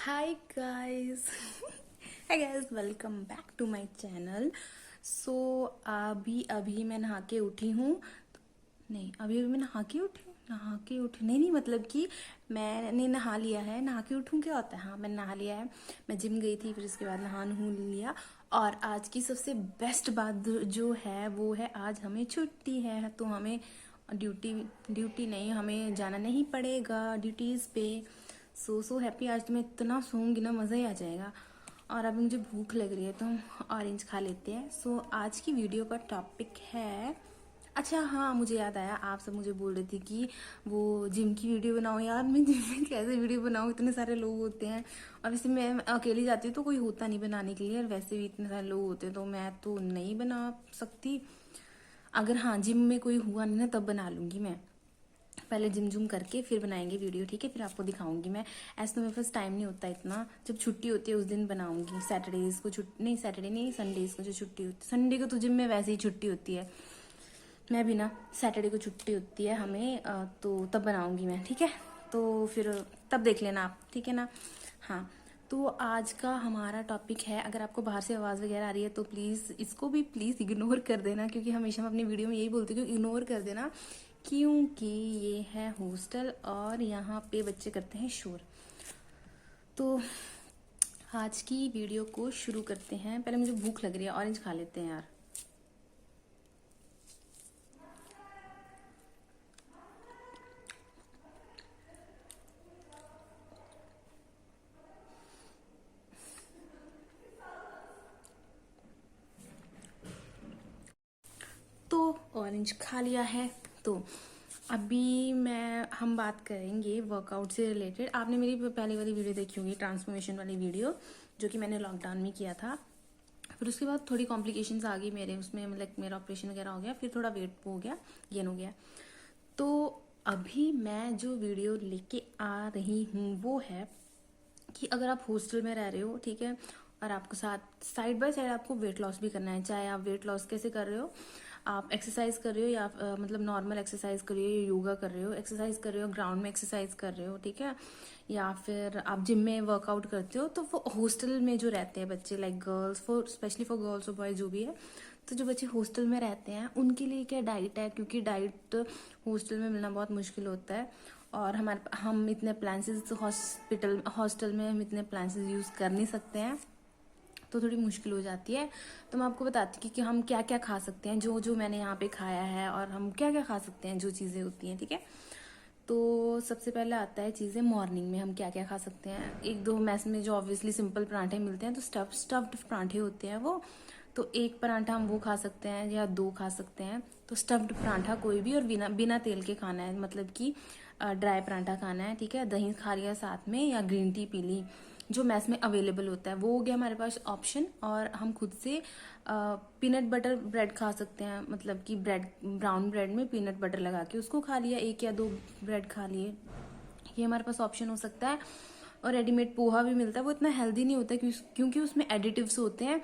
Hi guys. Hi guys, welcome back to my channel. So अभी अभी मैं नहा के उठी हूँ। नहीं, अभी अभी मैं नहा के उठी नहीं, मतलब कि मैंने नहा लिया है। नहा के उठूँ क्या होता है? हाँ, मैंने नहा लिया है। मैं जिम गई थी, फिर उसके बाद नहा लिया। और आज की सबसे बेस्ट बात जो है वो है, आज हमें छुट्टी है, तो हमें ड्यूटी ड्यूटी नहीं, हमें जाना नहीं पड़ेगा ड्यूटीज़ पे। So happy. आज तो मैं इतना सोऊंगी ना, मज़ा ही आ जाएगा। और अभी मुझे भूख लग रही है तो हम ऑरेंज खा लेते हैं। सो आज की वीडियो का टॉपिक है, अच्छा हाँ, मुझे याद आया, आप सब मुझे बोल रहे थे कि वो जिम की वीडियो बनाओ। यार मैं जिम में कैसे वीडियो बनाऊँ, इतने सारे लोग होते हैं। और वैसे मैं अकेली जाती हूँ तो कोई होता नहीं बनाने के लिए, और वैसे भी इतने सारे लोग होते हैं तो मैं तो नहीं बना सकती। अगर हाँ जिम में कोई हुआ नहीं ना तब बना लूँगी मैं। पहले जिम जुम करके फिर बनाएंगे वीडियो, ठीक है? फिर आपको दिखाऊंगी मैं। ऐसे तो मेरे पास टाइम नहीं होता इतना। जब छुट्टी होती है उस दिन बनाऊंगी। सैटरडेज को छुट्टी नहीं, सैटरडे नहीं, संडेज को जो छुट्टी होती है। संडे को तो जिम में वैसे ही छुट्टी होती है। मैं भी ना, सैटरडे को छुट्टी होती है हमें, तो तब बनाऊंगी मैं, ठीक है? तो फिर तब देख लेना आप, ठीक है ना? हाँ, तो आज का हमारा टॉपिक है, अगर आपको बाहर से आवाज़ वगैरह आ रही है तो प्लीज़ इसको भी प्लीज़ इग्नोर कर देना, क्योंकि हमेशा मैं अपनी वीडियो में यही बोलती हूँ कि इग्नोर कर देना, क्योंकि ये है हॉस्टल और यहाँ पे बच्चे करते हैं शोर। तो आज की वीडियो को शुरू करते हैं। पहले मुझे भूख लग रही है, ऑरेंज खा लेते हैं यार। तो ऑरेंज खा लिया है। तो अभी हम बात करेंगे वर्कआउट से रिलेटेड। आपने मेरी पहले वाली वीडियो देखी होगी, ट्रांसफॉर्मेशन वाली वीडियो, जो कि मैंने लॉकडाउन में किया था। फिर उसके बाद थोड़ी कॉम्प्लिकेशंस आ गई मेरे उसमें, मतलब मेरा ऑपरेशन वगैरह हो गया, फिर थोड़ा वेट हो गया, गेन हो गया। तो अभी मैं जो वीडियो लेके आ रही हूँ वो है कि अगर आप हॉस्टल में रह रहे हो, ठीक है, और आपको साथ साइड बाय साइड आपको वेट लॉस भी करना है। चाहे आप वेट लॉस कैसे कर रहे हो, आप एक्सरसाइज कर रहे हो या मतलब नॉर्मल एक्सरसाइज कर रहे हो, या योगा कर रहे हो, एक्सरसाइज कर रहे हो, ग्राउंड में एक्सरसाइज कर रहे हो, ठीक है, या फिर आप जिम में वर्कआउट करते हो, तो वो हॉस्टल में जो रहते हैं बच्चे, like girls, for specially for girls और बॉयज जो भी है, तो जो बच्चे हॉस्टल में रहते हैं उनके लिए क्या डाइट है, क्योंकि डाइट हॉस्टल में मिलना बहुत मुश्किल होता है। और हम इतने अप्लायंसेस हॉस्टल में हम इतने अप्लायंसेस यूज़ कर नहीं सकते हैं, तो थोड़ी मुश्किल हो जाती है। तो मैं आपको बताती हूँ कि हम क्या क्या खा सकते हैं, जो जो मैंने यहाँ पे खाया है, और हम क्या क्या खा सकते हैं, जो चीज़ें होती हैं, ठीक है? तो सबसे पहले आता है चीज़ें मॉर्निंग में हम क्या क्या खा सकते हैं। एक दो मैस में जो ऑब्वियसली सिंपल पराठे मिलते हैं, तो स्टफ्ड पराठे होते हैं वो। तो एक पराठा हम वो खा सकते हैं या दो खा सकते हैं। तो स्टफ्ड पराठा कोई भी, और बिना बिना तेल के खाना है, मतलब कि ड्राई पराठा खाना है, ठीक है? दही खा लिया साथ में, या ग्रीन टी पी ली, जो मैस में अवेलेबल होता है वो हो गया हमारे पास ऑप्शन। और हम खुद से पीनट बटर ब्रेड खा सकते हैं, मतलब कि ब्रेड, ब्राउन ब्रेड में पीनट बटर लगा के उसको खा लिया, एक या दो ब्रेड खा लिए, ये हमारे पास ऑप्शन हो सकता है। और रेडीमेड पोहा भी मिलता है, वो इतना हेल्दी नहीं होता क्योंकि उसमें एडिटिव्स होते हैं।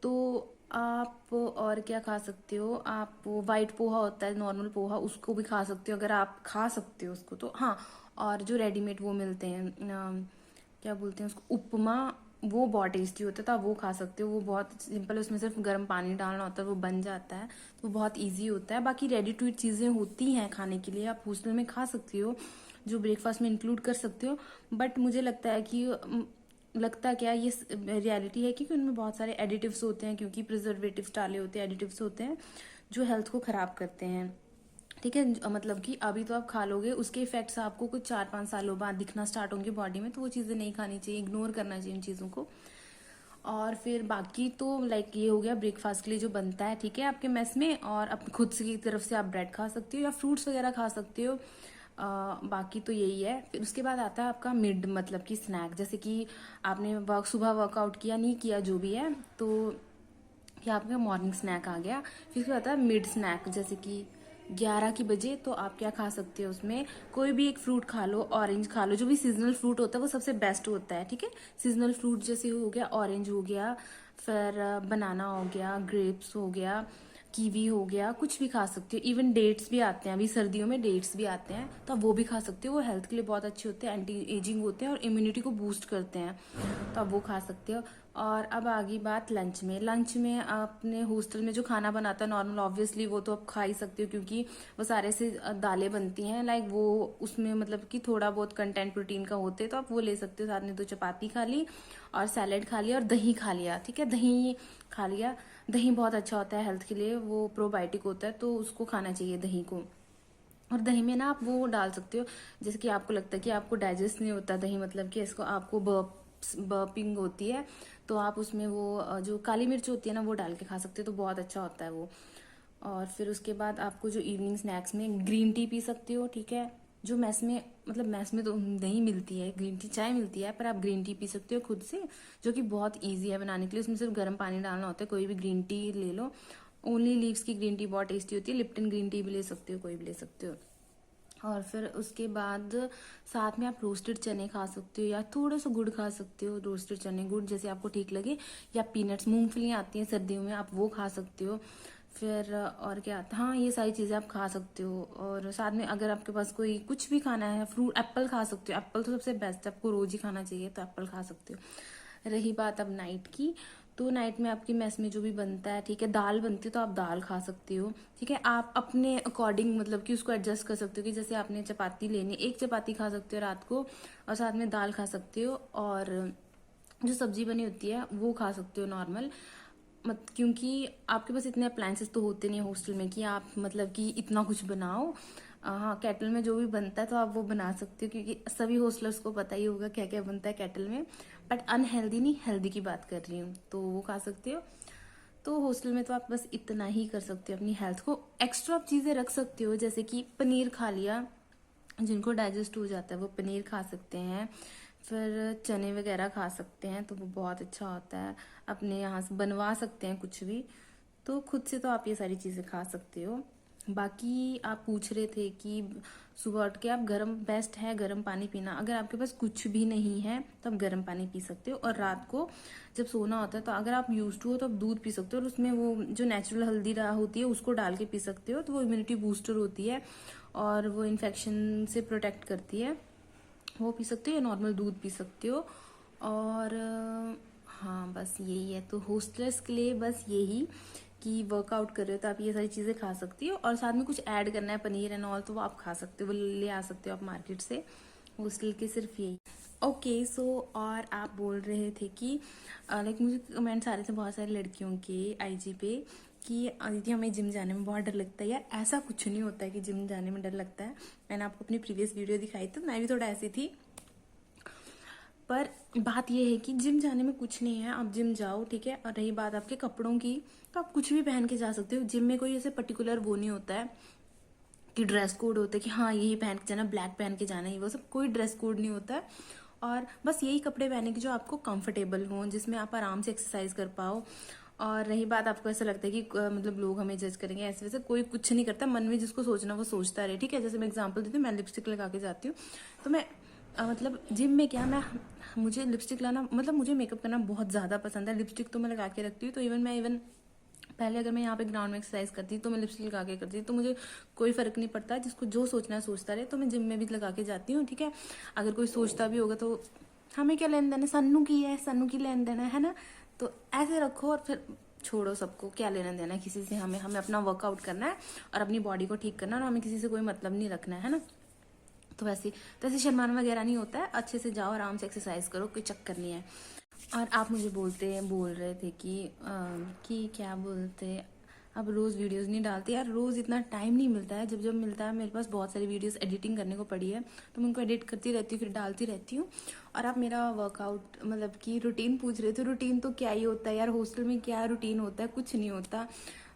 तो आप और क्या खा सकते हो, आप वाइट पोहा होता है, नॉर्मल पोहा, उसको भी खा सकते हो अगर आप खा सकते हो उसको, तो हाँ। और जो रेडीमेड वो मिलते हैं, क्या बोलते हैं उसको, उपमा, वो बहुत टेस्टी होता था, वो खा सकते हो। वो बहुत सिंपल है, उसमें सिर्फ गर्म पानी डालना होता है, वो बन जाता है, तो बहुत इजी होता है। बाकी रेडी टू ईट चीज़ें होती हैं खाने के लिए, आप हॉस्टल में खा सकते हो, जो ब्रेकफास्ट में इंक्लूड कर सकते हो। बट मुझे लगता है कि लगता क्या, ये रियलिटी है कि उनमें बहुत सारे एडिटिव्स होते हैं, क्योंकि प्रिजर्वेटिव्स डाले होते हैं, एडिटिव्स होते हैं जो हेल्थ को ख़राब करते हैं, ठीक है? मतलब कि अभी तो आप खा लोगे, उसके इफेक्ट्स आपको कुछ 4-5 सालों बाद दिखना स्टार्ट होंगे बॉडी में, तो वो चीज़ें नहीं खानी चाहिए, इग्नोर करना चाहिए इन चीज़ों को। और फिर बाकी तो लाइक ये हो गया ब्रेकफास्ट के लिए जो बनता है, ठीक है, आपके मेस में। और अपनी खुद की तरफ से आप ब्रेड खा सकते हो या फ्रूट्स वगैरह खा सकते हो। बाकी तो यही है। फिर उसके बाद आता है आपका मिड, मतलब कि स्नैक, जैसे कि आपने सुबह वर्कआउट किया नहीं किया जो भी है, तो ये आपका मॉर्निंग स्नैक आ गया। फिर उसके बाद आता है मिड स्नैक, जैसे कि 11 की बजे, तो आप क्या खा सकते हो उसमें, कोई भी एक फ्रूट खा लो, ऑरेंज खा लो, जो भी सीजनल फ्रूट होता है वो सबसे बेस्ट होता है, ठीक है? सीजनल फ्रूट जैसे हो गया ऑरेंज हो गया, फिर बनाना हो गया, ग्रेप्स हो गया, कीवी हो गया, कुछ भी खा सकते हो। इवन डेट्स भी आते हैं, अभी सर्दियों में डेट्स भी आते हैं, तो आप वो भी खा सकते हो। वो हेल्थ के लिए बहुत अच्छे होते हैं, एंटी एजिंग होते हैं और इम्यूनिटी को बूस्ट करते हैं, तो आप वो खा सकते हो। और अब आ गई बात लंच में। लंच में आपने हॉस्टल में जो खाना बनाता है नॉर्मल, ऑब्वियसली वो तो आप खा ही सकते हो, क्योंकि वो सारे से दालें बनती हैं, लाइक वो उसमें मतलब कि थोड़ा बहुत कंटेंट प्रोटीन का होते हैं, तो आप वो ले सकते हो। साथ में 2 चपाती खा ली और सैलेड खा लिया और दही खा लिया, ठीक है, दही खा लिया। दही बहुत अच्छा होता है हेल्थ के लिए, वो प्रोबायोटिक होता है, तो उसको खाना चाहिए दही को। और दही में ना आप वो डाल सकते हो, जैसे कि आपको लगता है कि आपको डाइजेस्ट नहीं होता दही, मतलब कि इसको आपको बर्पिंग होती है, तो आप उसमें वो जो काली मिर्च होती है ना वो डाल के खा सकते हो, तो बहुत अच्छा होता है वो। और फिर उसके बाद आपको जो इवनिंग स्नैक्स में ग्रीन टी पी सकते हो, ठीक है। जो मैस में, मतलब मैस में तो नहीं मिलती है ग्रीन टी, चाय मिलती है, पर आप ग्रीन टी पी सकते हो खुद से, जो कि बहुत ईजी है बनाने के लिए। उसमें सिर्फ गर्म पानी डालना होता है। कोई भी ग्रीन टी ले लो, ओनली लीव्स की ग्रीन टी बहुत टेस्टी होती है। लिप्टन ग्रीन टी भी ले सकते हो, कोई भी ले सकते हो। और फिर उसके बाद साथ में आप रोस्टेड चने खा सकते हो, या थोड़ा सा गुड़ खा सकते हो। रोस्टेड चने, गुड़, जैसे आपको ठीक लगे, या पीनट्स, मूंगफलियाँ आती हैं सर्दियों में, आप वो खा सकते हो। फिर और क्या आता है, हाँ, ये सारी चीज़ें आप खा सकते हो। और साथ में अगर आपके पास कोई कुछ भी खाना है, फ्रूट, एप्पल खा सकते हो। एप्पल तो सबसे बेस्ट है, आपको रोज ही खाना चाहिए, तो एप्पल खा सकते हो। रही बात अब नाइट की, तो नाइट में आपकी मेस में जो भी बनता है, ठीक है, दाल बनती है तो आप दाल खा सकते हो, ठीक है। आप अपने अकॉर्डिंग मतलब कि उसको एडजस्ट कर सकते हो, कि जैसे आपने चपाती लेनी, 1 चपाती खा सकते हो रात को, और साथ में दाल खा सकते हो, और जो सब्जी बनी होती है वो खा सकते हो नॉर्मल। मत क्योंकि आपके पास इतने अप्लायंसेस तो होते नहीं है हॉस्टल में कि आप मतलब कि इतना कुछ बनाओ। हाँ, केटल में जो भी बनता है तो आप वो बना सकते हो, क्योंकि सभी हॉस्टलर्स को पता ही होगा क्या क्या बनता है केटल में। बट अनहेल्दी नहीं, हेल्दी की बात कर रही हूँ, तो वो खा सकते हो। तो हॉस्टल में तो आप बस इतना ही कर सकते हो, अपनी हेल्थ को एक्स्ट्रा चीज़ें रख सकते हो, जैसे कि पनीर खा लिया, जिनको डाइजेस्ट हो जाता है वो पनीर खा सकते हैं। फिर चने वगैरह खा सकते हैं, तो वो बहुत अच्छा होता है। अपने यहाँ से बनवा सकते हैं कुछ भी, तो खुद से तो आप ये सारी चीज़ें खा सकते हो। बाकी आप पूछ रहे थे कि सुबह उठ के आप गर्म, बेस्ट है गर्म पानी पीना। अगर आपके पास कुछ भी नहीं है तो आप गर्म पानी पी सकते हो। और रात को जब सोना होता है, तो अगर आप यूज टू हो तो आप दूध पी सकते हो, और उसमें वो जो नेचुरल हल्दी होती है उसको डाल के पी सकते हो, तो वो इम्यूनिटी बूस्टर होती है और वो इन्फेक्शन से प्रोटेक्ट करती है। वो पी सकते हो, या नॉर्मल दूध पी सकते हो। और हाँ, बस यही है। तो हॉस्टलर्स के लिए बस यही, कि वर्कआउट कर रहे हो तो आप ये सारी चीज़ें खा सकती हो, और साथ में कुछ ऐड करना है, पनीर एंड ऑल, तो वो आप खा सकते हो, वो ले आ सकते हो आप मार्केट से। हॉस्टल के सिर्फ यही। ओके, सो और आप बोल रहे थे कि लाइक मुझे कमेंट्स आ रहे थे बहुत सारी लड़कियों के आईजी पे कि दीदी हमें जिम जाने में बहुत डर लगता है। यार ऐसा कुछ नहीं होता है कि जिम जाने में डर लगता है। मैंने आपको अपनी प्रीवियस वीडियो दिखाई, तो मैं भी थोड़ा ऐसी थी। पर बात यह है कि जिम जाने में कुछ नहीं है, आप जिम जाओ, ठीक है। और रही बात आपके कपड़ों की, तो आप कुछ भी पहन के जा सकते हो। जिम में कोई ऐसे पर्टिकुलर वो नहीं होता है कि ड्रेस कोड होता है कि हाँ यही पहन के जाना, ब्लैक पहन के जाना, ही वो सब कोई ड्रेस कोड नहीं होता है। और बस यही कपड़े पहने कि जो आपको कंफर्टेबल हों, जिसमें आप आराम से एक्सरसाइज कर पाओ। और रही बात आपको ऐसा लगता है कि मतलब लोग हमें जज करेंगे, ऐसे वैसे कोई कुछ नहीं करता। मन में जिसको सोचना वो सोचता रहे, ठीक है। जैसे मैं एग्जांपल देती हूँ, मैं लिपस्टिक लगा के जाती हूँ, तो मैं मतलब जिम में क्या, मैं मुझे लिपस्टिक लाना, मतलब मुझे मेकअप करना बहुत ज़्यादा पसंद है। लिपस्टिक तो मैं लगा के रखती हूँ, तो इवन पहले अगर मैं यहाँ पे ग्राउंड में एक्सरसाइज करती तो मैं लिपस्टिक लगा के करती, तो मुझे कोई फर्क नहीं पड़ता, जिसको जो सोचना है सोचता रहे। तो मैं जिम में भी लगा के जाती हूँ, ठीक है। अगर कोई सोचता भी होगा तो हमें क्या लेन देना है, सन्नू की है, सन्नू की लेन देना है ना। तो ऐसे रखो और फिर छोड़ो, सबको क्या लेना देना है किसी से। हमें हमें अपना वर्कआउट करना है और अपनी बॉडी को ठीक करना है, और हमें किसी से कोई मतलब नहीं रखना है ना। तो वैसे शर्माना वगैरह नहीं होता है, अच्छे से जाओ, आराम से एक्सरसाइज करो, कोई चक्कर नहीं है। और आप मुझे बोल रहे थे कि क्या बोलते, अब रोज़ वीडियोस नहीं डालते। यार रोज़ इतना टाइम नहीं मिलता है, जब जब मिलता है मेरे पास बहुत सारी वीडियोस एडिटिंग करने को पड़ी है, तो मैं उनको एडिट करती रहती हूँ, फिर डालती रहती हूँ। और आप मेरा वर्कआउट मतलब कि रूटीन पूछ रहे थे। रूटीन तो क्या ही होता है यार, हॉस्टल में क्या रूटीन होता है, कुछ नहीं होता।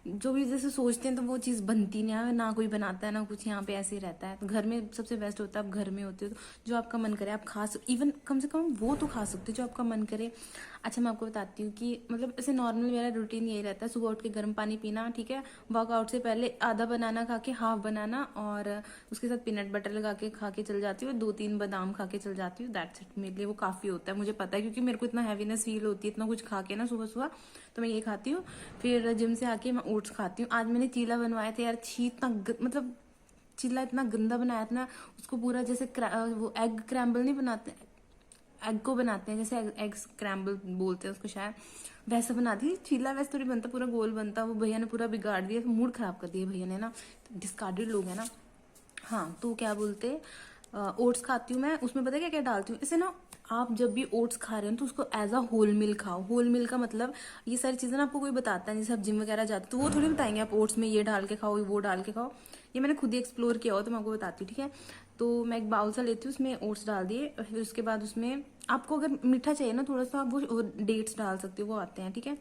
जो भी जैसे सोचते हैं तो वो चीज़ बनती नहीं है, ना कोई बनाता है ना कुछ, यहाँ पे ऐसे ही रहता है। तो घर में सबसे बेस्ट होता है, आप घर में होते हो तो जो आपका मन करे आप खा सकते, इवन कम से कम वो तो खा सकते हो जो आपका मन करे। अच्छा, मैं आपको बताती हूँ कि मतलब ऐसे नॉर्मल मेरा रूटीन यही रहता है, सुबह उठ के गर्म पानी पीना, ठीक है। वर्कआउट से पहले आधा बनाना खा के, हाफ बनाना, और उसके साथ पीनट बटर लगा के खा के चल जाती हूँ, 2-3 बादाम खा के चल जाती हूँ। दैट्स इट, मेरे लिए वो काफ़ी होता है, मुझे पता है, क्योंकि मेरे को इतना हैवीनेस फील होती है इतना कुछ खा के ना सुबह सुबह, तो मैं ये खाती हूँ। फिर जिम से आके मैं ओट्स खाती हूँ। आज मैंने चीला बनवाया था यार, मतलब चीला इतना गंदा बनाया था ना, उसको पूरा जैसे वो एग क्रैम्बल नहीं बनाते, एग को बनाते हैं जैसे एग स्क्रैम्बल बोलते हैं उसको शायद, वैसा बना दी चीला। वैसे थोड़ी बनता, पूरा गोल बनता, वो भैया ने पूरा बिगाड़ दिया, मूड खराब कर दिया भैया ने ना, डिस्कार्डेड लोग हैं ना। हाँ तो क्या बोलते, ओट्स खाती हूँ मैं, उसमें पता है क्या क्या डालती हूँ इसे ना। आप जब भी ओट्स खा रहे हो तो उसको एज अ होल मिल खाओ। होल मिल का मतलब ये सारी चीजें ना आपको कोई बताता है, जैसे आप जिम वगैरह जाते हो तो वो थोड़ी बताएंगे आप ओट्स में ये डाल के खाओ, वो डाल के खाओ। ये मैंने खुद ही एक्सप्लोर किया हो तो मैं आपको बताती हूँ, ठीक है। तो मैं एक बाउल सा लेती हूँ, उसमें ओट्स डाल दिए, फिर उसके बाद उसमें आपको अगर मीठा चाहिए ना थोड़ा सा, वो डेट्स डाल सकते हो, वो आते हैं, ठीक है।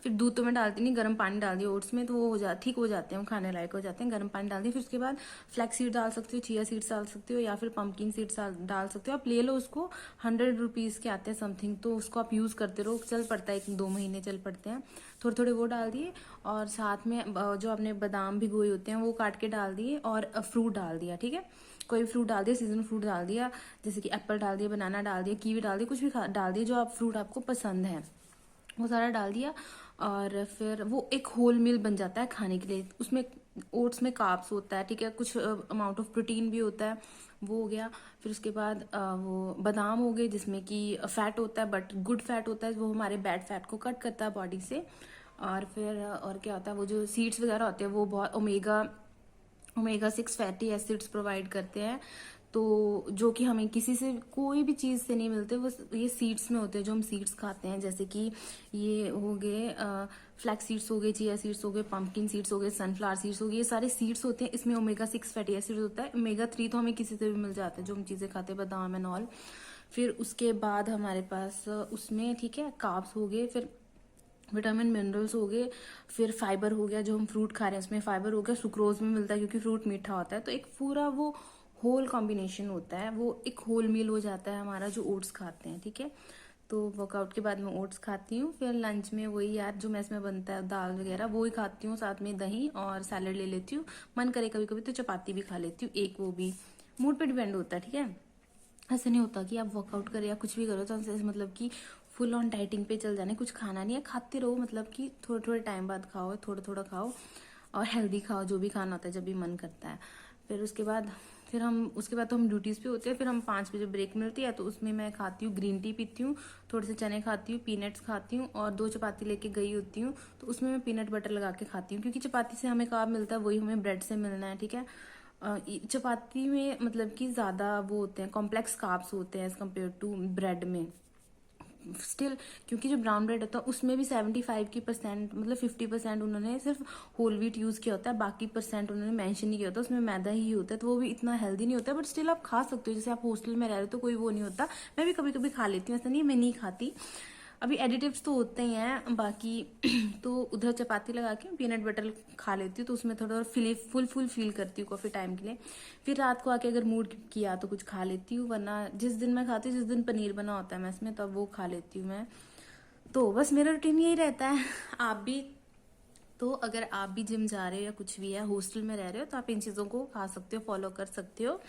फिर दूध तो मैं डालती नहीं, गर्म पानी डाल दिया ओट्स में तो वो ठीक हो जाते हैं, खाने लायक हो जाते हैं। गर्म पानी डाल दिया, फिर उसके बाद फ्लैक्स सीड डाल सकते हो, चिया सीड्स डाल सकते हो, या फिर पंपकिन सीड्स डाल सकते हो। आप ले लो उसको, 100 रुपीज़ के आते हैं समथिंग, तो उसको आप यूज़ करते रहो, चल पड़ता है, 1-2 महीने चल पड़ते हैं। थोड़े थोड़े वो डाल दिए, और साथ में जो आपने बादाम भिगोए होते हैं वो काट के डाल दिए, और फ्रूट डाल दिया, ठीक है। कोई भी फ्रूट डाल दिया, सीजन फ्रूट डाल दिया, जैसे कि एप्पल डाल दिया, बनाना डाल दिया, कीवी डाल दिया, कुछ भी डाल दिया जो आप फ्रूट आपको पसंद है, वो सारा डाल दिया। और फिर वो एक होल मील बन जाता है खाने के लिए। उसमें ओट्स में कार्ब्स होता है, ठीक है, कुछ अमाउंट ऑफ प्रोटीन भी होता है, वो हो गया। फिर उसके बाद वो बादाम हो गए जिसमें कि फैट होता है, बट गुड फैट होता है, वो हमारे बैड फैट को कट करता है बॉडी से। और फिर और क्या होता है, वो जो सीड्स वगैरह होते हैं वो बहुत ओमेगा 6 फैटी एसिड्स प्रोवाइड करते हैं, तो जो कि हमें किसी से कोई भी चीज़ से नहीं मिलते, वो ये सीड्स में होते हैं जो हम सीड्स खाते हैं। जैसे कि ये हो गए फ्लैक्स सीड्स हो गए, चिया सीड्स हो गए, पंपकिन सीड्स हो गए, सनफ्लावर सीड्स हो गए, ये सारे सीड्स होते हैं। इसमें ओमेगा 6 फैटी एसिड्स होता है। ओमेगा 3 तो हमें किसी से भी मिल जाता है जो हम चीज़ें खाते हैं, बादाम एंड ऑल। फिर उसके बाद हमारे पास उसमें, ठीक है, कार्ब्स हो गए, फिर विटामिन मिनरल्स हो गए, फिर फाइबर हो गया, जो हम फ्रूट खा रहे हैं उसमें फाइबर हो गया, सुक्रोज में मिलता है क्योंकि फ्रूट मीठा होता है। तो एक पूरा वो होल कॉम्बिनेशन होता है, वो एक होल मील हो जाता है हमारा जो ओट्स खाते हैं, ठीक है। तो वर्कआउट के बाद मैं ओट्स खाती हूँ, फिर लंच में वही यार जो मेस में बनता है दाल वगैरह वो ही खाती हूँ, साथ में दही और सैलड ले लेती हूँ। मन करे कभी कभी तो चपाती भी खा लेती हूँ एक, वो भी मूड पे डिपेंड होता है, ठीक है। ऐसा नहीं होता कि आप वर्कआउट करो या कुछ भी करो तो ऐसे मतलब कि फुल ऑन डाइटिंग पे चल जाना, कुछ खाना नहीं है, खाते रहो, मतलब कि थोड़े थोड़े टाइम बाद खाओ, थोड़ा थोड़ा खाओ, और हेल्दी खाओ, जो भी खाना होता है जब भी मन करता है। फिर उसके बाद उसके बाद तो हम ड्यूटीज़ पे होते हैं, फिर हम 5 बजे ब्रेक मिलती है तो उसमें मैं खाती हूँ, ग्रीन टी पीती हूँ, थोड़े से चने खाती हूँ, पीनट्स खाती हूँ, और 2 चपाती लेके गई होती हूँ तो उसमें मैं पीनट बटर लगा के खाती हूँ, क्योंकि चपाती से हमें कार्ब मिलता है, वही हमें ब्रेड से मिलना है, ठीक है। चपाती में मतलब कि ज़्यादा वो होते हैं, कॉम्प्लेक्स कार्ब्स होते हैं एज कम्पेयर टू ब्रेड में स्टिल, क्योंकि जो ब्राउन ब्रेड होता है उसमें भी 75% मतलब 50% उन्होंने सिर्फ होल व्हीट यूज़ किया होता है, बाकी परसेंट उन्होंने मेंशन नहीं किया होता, उसमें मैदा ही होता है, तो वो भी इतना हेल्दी नहीं होता है, बट स्टिल आप खा सकते हो। जैसे आप हॉस्टल में रह रहे हो तो कोई वो नहीं होता, मैं भी कभी कभी खा लेती हूँ, ऐसा नहीं मैं नहीं खाती। अभी एडिटिव्स तो होते ही हैं बाकी तो उधर चपाती लगा के पीनट बटर खा लेती हूँ, तो उसमें थोड़ा फुल फील करती हूँ काफ़ी टाइम के लिए। फिर रात को आके अगर मूड किया तो कुछ खा लेती हूँ, वरना जिस दिन मैं खाती हूँ, जिस दिन पनीर बना होता है मैस में तब वो खा लेती हूँ मैं। तो बस मेरा रूटीन यही रहता है। आप भी, तो अगर आप भी जिम जा रहे हो या कुछ भी है, हॉस्टल में रह रहे हो, तो आप इन चीज़ों को खा सकते हो, फॉलो कर सकते हो।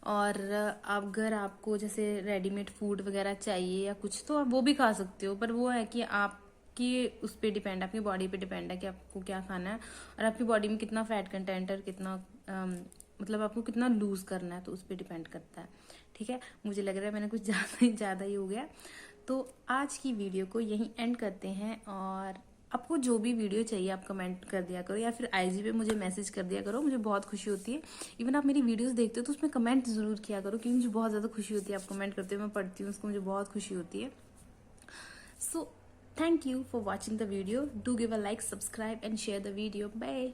और अगर आपको जैसे रेडीमेड फूड वगैरह चाहिए या कुछ, तो आप वो भी खा सकते हो, पर वो है कि आपकी उस पर डिपेंड, आपकी बॉडी पे डिपेंड है कि आपको क्या खाना है, और आपकी बॉडी में कितना फैट कंटेंट है, कितना मतलब आपको कितना लूज करना है, तो उस पर डिपेंड करता है, ठीक है। मुझे लग रहा है मैंने कुछ ज़्यादा ही हो गया, तो आज की वीडियो को यहीं एंड करते हैं। और आपको जो भी वीडियो चाहिए आप कमेंट कर दिया करो, या फिर आईजी पे मुझे मैसेज कर दिया करो, मुझे बहुत खुशी होती है। इवन आप मेरी वीडियोस देखते हो तो उसमें कमेंट जरूर किया करो, क्योंकि मुझे बहुत ज़्यादा खुशी होती है, आप कमेंट करते हो, मैं पढ़ती हूँ उसको, मुझे बहुत खुशी होती है। So thank you for watching the video, do give a like, subscribe and share the video, bye.